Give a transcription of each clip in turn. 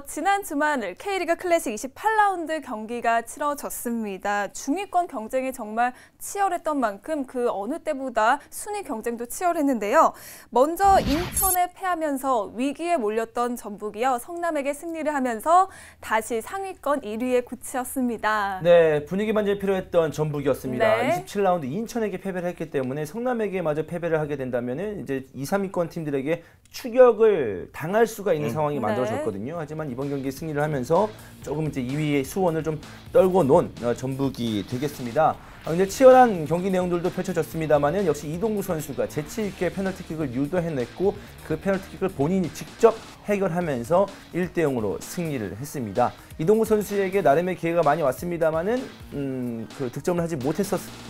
지난 주말 K리그 클래식 28라운드 경기가 치러졌습니다. 중위권 경쟁이 정말 치열했던 만큼 그 어느 때보다 순위 경쟁도 치열했는데요. 먼저 인천에 패하면서 위기에 몰렸던 전북이요. 성남에게 승리를 하면서 다시 상위권 1위에 굳히었습니다. 네, 분위기 반전이 필요했던 전북이었습니다. 네. 27라운드 인천에게 패배를 했기 때문에 성남에게 마저 패배를 하게 된다면 이제 2, 3위권 팀들에게 추격을 당할 수가 있는 상황이 만들어졌거든요. 하지만 이번 경기에 승리를 하면서 조금 이제 2위의 수원을 좀 떨고 논 전북이 되겠습니다. 근데 치열한 경기 내용들도 펼쳐졌습니다만은 역시 이동국 선수가 재치 있게 페널티킥을 유도해냈고 그 페널티킥을 본인이 직접 해결하면서 1대0으로 승리를 했습니다. 이동국 선수에게 나름의 기회가 많이 왔습니다만은 그 득점을 하지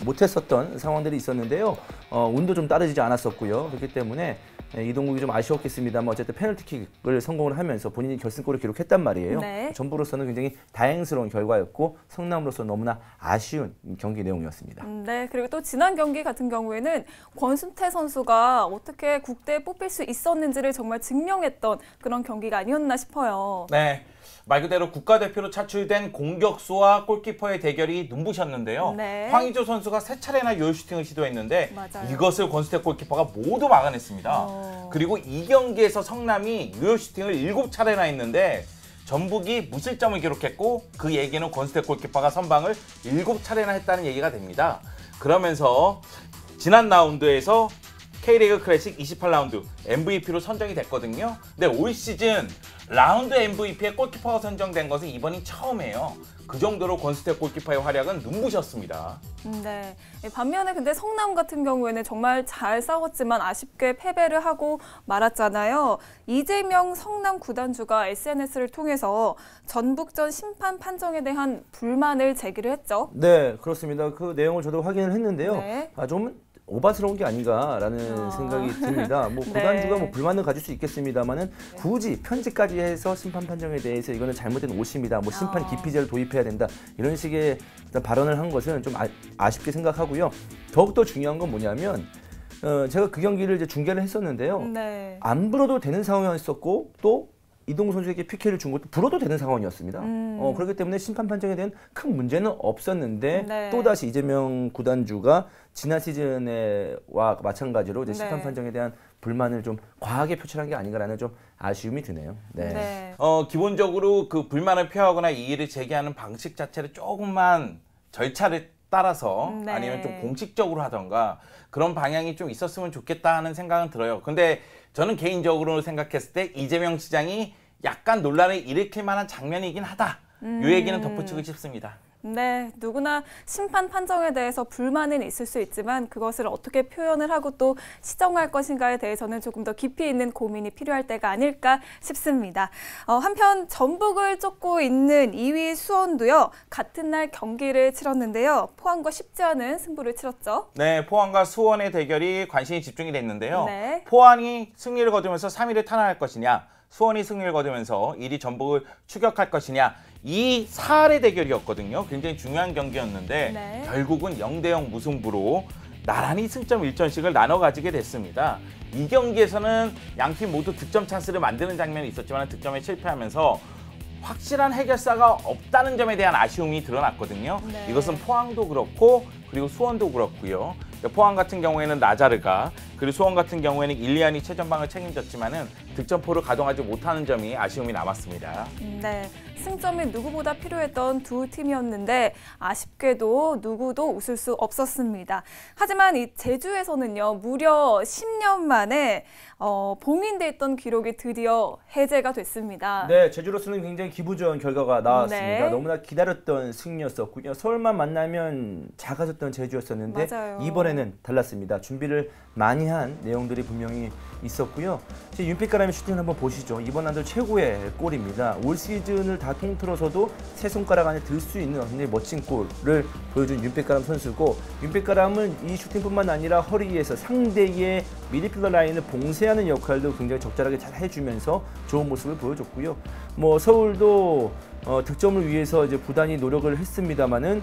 못했었던 상황들이 있었는데요. 운도 좀 따르지 않았었고요. 그렇기 때문에 이동국이 좀 아쉬웠겠습니다만 어쨌든 페널티킥을 성공을 하면서 본인이 결승골을 기록했단 말이에요. 네. 전부로서는 굉장히 다행스러운 결과였고 성남으로서 너무나 아쉬운 경기 내용이었습니다. 네, 그리고 또 지난 경기 같은 경우에는 권순태 선수가 어떻게 국대에 뽑힐 수 있었는지를 정말 증명했던 그런 경기가 아니었나 싶어요. 네, 말 그대로 국가대표로 차출된 공격수와 골키퍼의 대결이 눈부셨는데요. 네. 황의조 선수가 세 차례나 유효 슈팅을 시도했는데 맞아요. 이것을 권수택 골키퍼가 모두 막아냈습니다. 그리고 이 경기에서 성남이 유효 슈팅을 7차례나 했는데 전북이 무실점을 기록했고 그 얘기는 권수택 골키퍼가 선방을 7차례나 했다는 얘기가 됩니다. 그러면서 지난 라운드에서 K리그 클래식 28라운드 MVP로 선정이 됐거든요. 근데 올 시즌 라운드 MVP에 골키퍼가 선정된 것은 이번이 처음이에요. 그 정도로 권수택 골키퍼의 활약은 눈부셨습니다. 네. 반면에 근데 성남 같은 경우에는 정말 잘 싸웠지만 아쉽게 패배를 하고 말았잖아요. 이재명 성남 구단주가 SNS를 통해서 전북전 심판 판정에 대한 불만을 제기를 했죠. 네, 그렇습니다. 그 내용을 저도 확인을 했는데요. 네. 좀 오바스러운 게 아닌가라는 생각이 듭니다. 뭐 구단주가 뭐 불만을 가질 수 있겠습니다만은 굳이 편지까지 해서 심판 판정에 대해서 이거는 잘못된 오심이다. 뭐 심판 기피제를 도입해야 된다. 이런 식의 발언을 한 것은 좀 아쉽게 생각하고요. 더욱더 중요한 건 뭐냐면 제가 그 경기를 이제 중계를 했었는데요. 네. 안 불어도 되는 상황이었었고 또 이동국 선수에게 PK를 준 것도 불어도 되는 상황이었습니다. 그렇기 때문에 심판 판정에 대한 큰 문제는 없었는데 네. 또다시 이재명 구단주가 지난 시즌에와 마찬가지로 이제 심판 판정에 대한 불만을 좀 과하게 표출한 게 아닌가라는 좀 아쉬움이 드네요. 네. 네. 기본적으로 그 불만을 표하거나 이의를 제기하는 방식 자체를 조금만 절차를 따라서 네. 아니면 좀 공식적으로 하던가 그런 방향이 좀 있었으면 좋겠다 하는 생각은 들어요. 근데 저는 개인적으로 생각했을 때 이재명 시장이 약간 논란을 일으킬 만한 장면이긴 하다. 이 얘기는 덧붙이고 싶습니다. 네, 누구나 심판 판정에 대해서 불만은 있을 수 있지만 그것을 어떻게 표현을 하고 또 시정할 것인가에 대해서는 조금 더 깊이 있는 고민이 필요할 때가 아닐까 싶습니다. 한편 전북을 쫓고 있는 2위 수원도요. 같은 날 경기를 치렀는데요. 포항과 쉽지 않은 승부를 치렀죠. 네, 포항과 수원의 대결이 관심이 집중이 됐는데요. 네. 포항이 승리를 거두면서 3위를 탄환할 것이냐, 수원이 승리를 거두면서 1위 전북을 추격할 것이냐, 이 4할의 대결이었거든요. 굉장히 중요한 경기였는데 네. 결국은 0대0 무승부로 나란히 승점 1점씩을 나눠 가지게 됐습니다. 이 경기에서는 양팀 모두 득점 찬스를 만드는 장면이 있었지만 득점에 실패하면서 확실한 해결사가 없다는 점에 대한 아쉬움이 드러났거든요. 네. 이것은 포항도 그렇고 그리고 수원도 그렇고요. 포항 같은 경우에는 나자르가 그리고 수원 같은 경우에는 일리안이 최전방을 책임졌지만은 득점포를 가동하지 못하는 점이 아쉬움이 남았습니다. 네, 승점이 누구보다 필요했던 두 팀이었는데 아쉽게도 누구도 웃을 수 없었습니다. 하지만 이 제주에서는요, 무려 10년 만에 봉인돼 있던 기록이 드디어 해제가 됐습니다. 네, 제주로서는 굉장히 기분 좋은 결과가 나왔습니다. 네. 너무나 기다렸던 승리였었고요. 서울만 만나면 작아졌던 제주였었는데 맞아요. 이번에는 달랐습니다. 준비를 많이 한 내용들이 분명히 있었고요. 윤빛가람의 슈팅을 한번 보시죠. 이번 라운드 최고의 골입니다. 올 시즌을 다 통틀어서도 세 손가락 안에 들 수 있는 굉장히 멋진 골을 보여준 윤빛가람 선수고, 윤빛가람은 이 슈팅뿐만 아니라 허리에서 상대의 미드필더 라인을 봉쇄하는 역할도 굉장히 적절하게 잘 해주면서 좋은 모습을 보여줬고요. 뭐 서울도 득점을 위해서 이제 부단히 노력을 했습니다만은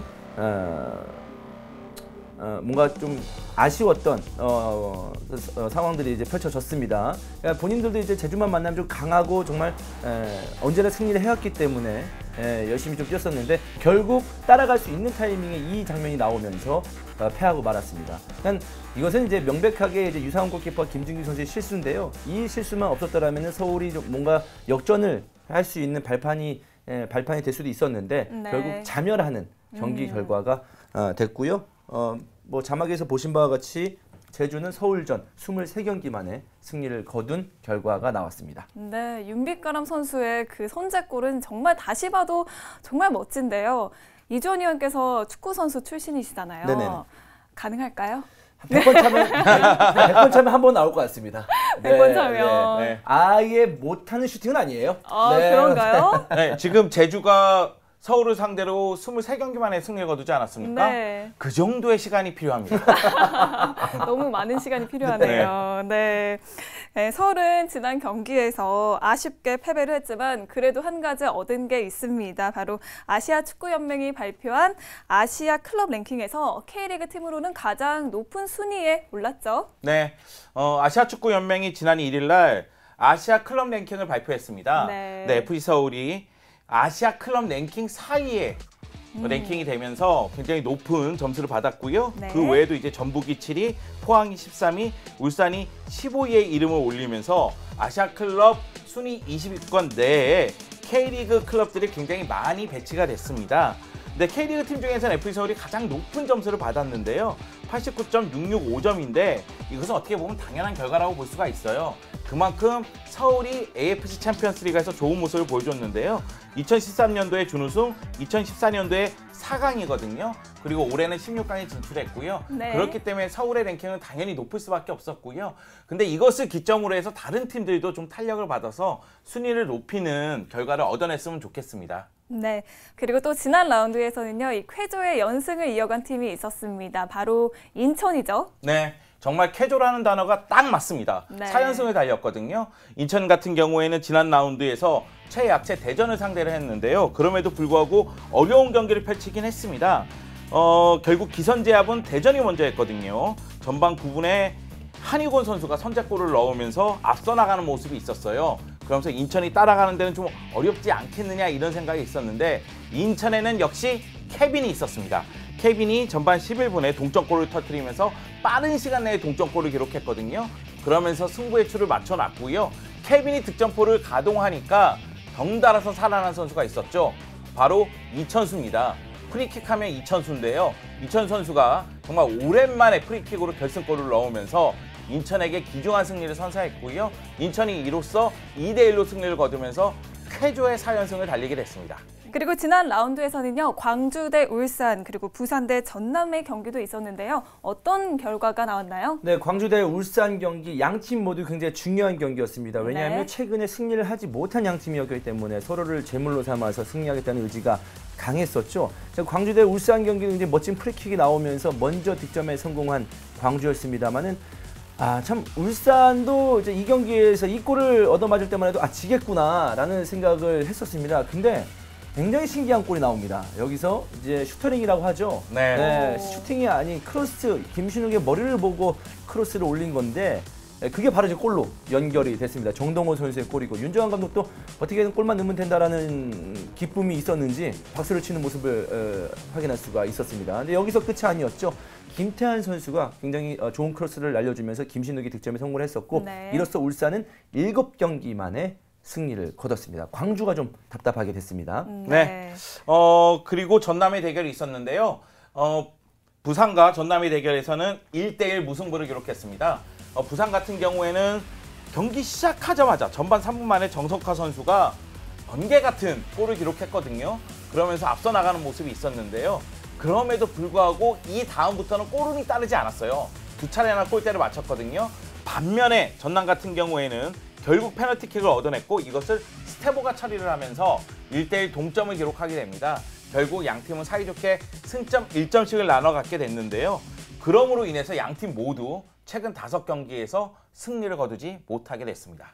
뭔가 좀 아쉬웠던 상황들이 이제 펼쳐졌습니다. 그러니까 본인들도 이제 제주만 만나면 좀 강하고 정말 언제나 승리를 해왔기 때문에 열심히 좀 뛰었었는데 결국 따라갈 수 있는 타이밍에 이 장면이 나오면서 패하고 말았습니다. 그러니까 이것은 이제 명백하게 이제 유상훈 골키퍼 김준규 선수의 실수인데요. 이 실수만 없었더라면 서울이 좀 뭔가 역전을 할 수 있는 발판이 될 수도 있었는데 네. 결국 자멸하는 경기 결과가 됐고요. 뭐 자막에서 보신 바와 같이 제주는 서울전 23경기 만에 승리를 거둔 결과가 나왔습니다. 네, 윤빛가람 선수의 그 선제골은 정말 다시 봐도 정말 멋진데요. 이주원 의원께서 축구 선수 출신이시잖아요. 네네. 가능할까요? 100번 차면 100번 차면 한 번 나올 것 같습니다. 100번 차면. 네. 아예 못하는 슈팅은 아니에요. 아, 네. 그런가요? 네, 지금 제주가 서울을 상대로 23경기 만에 승리를 거두지 않았습니까? 네. 그 정도의 시간이 필요합니다. 너무 많은 시간이 필요하네요. 네. 네, 서울은 지난 경기에서 아쉽게 패배를 했지만 그래도 한 가지 얻은 게 있습니다. 바로 아시아 축구연맹이 발표한 아시아 클럽 랭킹에서 K리그 팀으로는 가장 높은 순위에 올랐죠. 네, 아시아 축구 연맹이 지난 1일 날 아시아 클럽 랭킹을 발표했습니다. 네. 네, FC 서울이 아시아 클럽 랭킹 4위에 랭킹이 되면서 굉장히 높은 점수를 받았고요. 네. 그 외에도 이제 전북이 7위, 포항이 13위, 울산이 15위에 이름을 올리면서 아시아 클럽 순위 20위권 내에 K리그 클럽들이 굉장히 많이 배치가 됐습니다. 근데 K리그 팀 중에서는 FC 서울이 가장 높은 점수를 받았는데요. 89.665점인데 이것은 어떻게 보면 당연한 결과라고 볼 수가 있어요. 그만큼 서울이 AFC 챔피언스 리그에서 좋은 모습을 보여줬는데요. 2013년도에 준우승, 2014년도에 4강이거든요. 그리고 올해는 16강에 진출했고요. 네. 그렇기 때문에 서울의 랭킹은 당연히 높을 수밖에 없었고요. 근데 이것을 기점으로 해서 다른 팀들도 좀 탄력을 받아서 순위를 높이는 결과를 얻어냈으면 좋겠습니다. 네. 그리고 또 지난 라운드에서는요, 이 쾌조의 연승을 이어간 팀이 있었습니다. 바로 인천이죠. 네. 정말 캐조라는 단어가 딱 맞습니다. 네. 4연승을 달렸거든요. 인천 같은 경우에는 지난 라운드에서 최약체 대전을 상대를 했는데요. 그럼에도 불구하고 어려운 경기를 펼치긴 했습니다. 결국 기선제압은 대전이 먼저 했거든요. 전반 9분에 한희곤 선수가 선제골을 넣으면서 앞서 나가는 모습이 있었어요. 그러면서 인천이 따라가는 데는 좀 어렵지 않겠느냐 이런 생각이 있었는데 인천에는 역시 케빈이 있었습니다. 케빈이 전반 11분에 동점골을 터뜨리면서 빠른 시간 내에 동점골을 기록했거든요. 그러면서 승부의 추를 맞춰놨고요. 케빈이 득점포를 가동하니까 덩달아서 살아난 선수가 있었죠. 바로 이천수입니다. 프리킥 하면 이천수인데요. 이천수 선수가 정말 오랜만에 프리킥으로 결승골을 넣으면서 인천에게 귀중한 승리를 선사했고요. 인천이 이로써 2대1로 승리를 거두면서 쾌조의 4연승을 달리게 됐습니다. 그리고 지난 라운드에서는요, 광주 대 울산, 그리고 부산 대 전남의 경기도 있었는데요. 어떤 결과가 나왔나요? 네, 광주 대 울산 경기 양 팀 모두 굉장히 중요한 경기였습니다. 왜냐하면 네. 최근에 승리를 하지 못한 양 팀이었기 때문에 서로를 제물로 삼아서 승리하겠다는 의지가 강했었죠. 광주 대 울산 경기는 이제 멋진 프리킥이 나오면서 먼저 득점에 성공한 광주였습니다만은 참 울산도 이제 이 경기에서 이 골을 얻어맞을 때만 해도 지겠구나라는 생각을 했었습니다. 근데 굉장히 신기한 골이 나옵니다. 여기서 이제 슈터링이라고 하죠. 네. 슈팅이 아닌 크로스, 김신욱의 머리를 보고 크로스를 올린 건데 그게 바로 이제 골로 연결이 됐습니다. 정동원 선수의 골이고 윤정환 감독도 어떻게든 골만 넣으면 된다라는 기쁨이 있었는지 박수를 치는 모습을 확인할 수가 있었습니다. 근데 여기서 끝이 아니었죠. 김태환 선수가 굉장히 좋은 크로스를 날려주면서 김신욱이 득점에 성공을 했었고 네. 이로써 울산은 7경기 만에 승리를 거뒀습니다. 광주가 좀 답답하게 됐습니다. 네. 그리고 전남의 대결이 있었는데요. 부산과 전남의 대결에서는 1대1 무승부를 기록했습니다. 부산 같은 경우에는 경기 시작하자마자 전반 3분 만에 정석화 선수가 번개 같은 골을 기록했거든요. 그러면서 앞서 나가는 모습이 있었는데요. 그럼에도 불구하고 이 다음부터는 골운이 따르지 않았어요. 2차례나 골대를 맞췄거든요. 반면에 전남 같은 경우에는 결국 페널티킥을 얻어냈고 이것을 스테보가 처리를 하면서 1대1 동점을 기록하게 됩니다. 결국 양팀은 사이좋게 승점 1점씩을 나눠 갖게 됐는데요. 그럼으로 인해서 양팀 모두 최근 5경기에서 승리를 거두지 못하게 됐습니다.